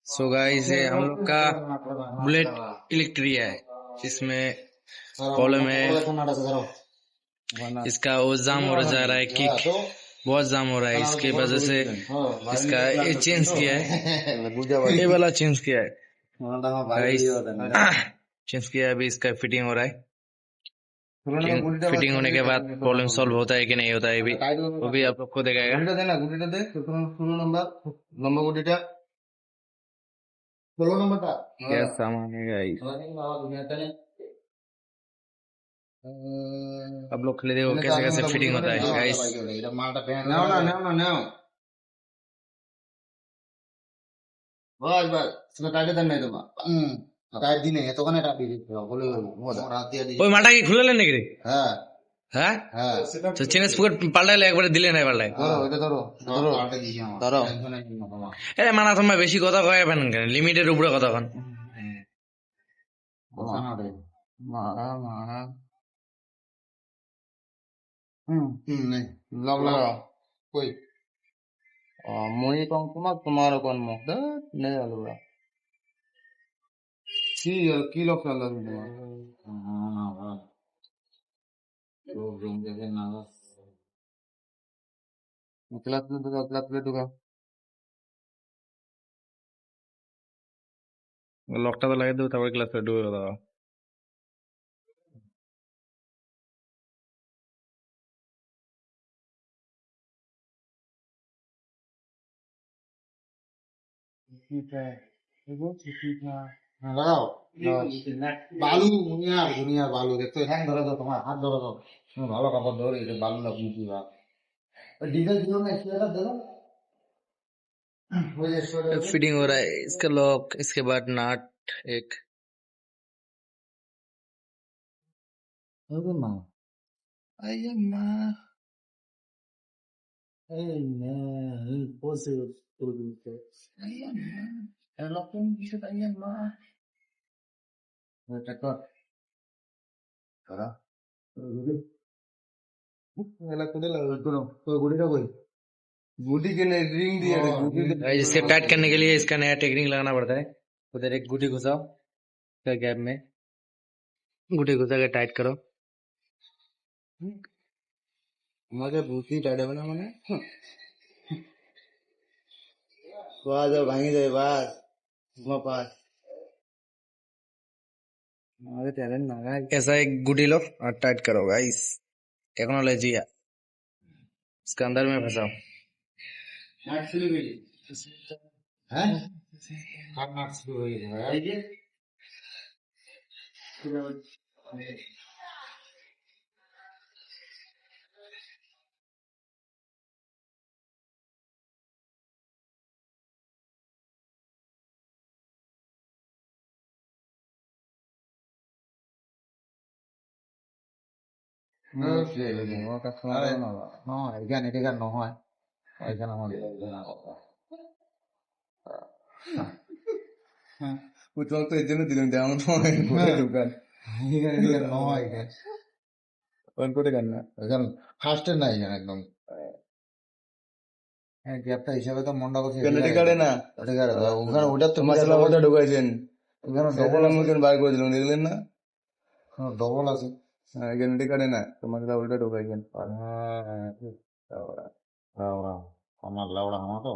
So guys ये हम लोग का बुलेट इलेक्ट्रिक है, जिसमें प्रॉब्लम है, इसका वो जाम हो जा रहा है, किक बहुत जाम हो रहा है, इसके वजह से इसका ये चेंज किया है, ये वाला चेंज किया है गाइस, चेंज किया है। अभी इसका फिटिंग हो रहा है, फिटिंग होने के बाद प्रॉब्लम सॉल्व होता है कि नहीं होता है वो भी आप लोग को दिखाएगा। क्या सामान है गाइस, आप लोग खेले देखो कैसे कैसे फिटिंग होता है गाइस। ওই মালটা কি খুলে নেন নাকি রে? হ্যাঁ তো চেঞ্জ পুকুর পাল্টাইলে একবারে দিলে না পাল্টাই এ মানা তোমার বেশি কথা কয় পান কেন, লিমিটের উপরে কথা কন। লগ লাগাও কই মই কম তোমার কোন মুখ নেই আলো কি লগ লাগাবি তোমার ক্লাস প্লে ঢুকা লকটা তো লাগিয়ে দেবো, তারপরে ক্লাসে ঢুকে কথা। লাগাও বালু দুনিয়ার বালু দেখছো, হ্যাং ধরে দাও, তোমার হাত ধরে দাও, ভালো কাপড় ধরে বালু লাগবে কি ডিজেল দিল না স্টার্টার দিল फिटिंग हो रहा है इसका लॉक, इसके बाद नट एक মা আইয়া এই না এই পয়সা করে দিতে আইয়া মা এরকম কিছু আইয়া মা এটা করা এলা করে লাগা করো তো গুড়িটা কই गुटी के लिए रिंग दिया है गुटी गाइस, इसके टाइट करने के लिए इसका नया टेक रिंग लगाना पड़ता है। उधर एक गुटी घुसाओ, फिर गैप में गुटी घुसा के टाइट करो। আমাকে বুদ্ধি টাইট হবে না মানে বাজ ভাঙি যায় বাস তোমার পাস আমাকে ট্যালেন্ট না গাই ऐसा एक गुटी लो और टाइट करो गाइस, टेक्नोलॉजी है, इसके अंदर में फंसाओ। নাট শুরু হয়ে হ্যাঁ কার নাট শুরু হয়ে যায় এই যে এখানে এটা নহয় এখানে আমাদের উজ্জ্বল তো এই জন্য দিলাম যেমন দোকান এখানে নহয় অন করে গান না এখানে ফার্স্টে নাই এখানে একদম হ্যাঁ গ্যাপটা হিসাবে তো মনটা করছে পেনাল্টি কাটে না ওখানে ওটা তো মশলা ওটা ঢুকাইছেন ওখানে ডবল মতন বার করে দিলেন দেখলেন না ডবল আছে হ্যাঁ গ্যারান্টি কাটে না তো মশলা ওটা ঢুকাইছেন আমার লাউড়া আমার তো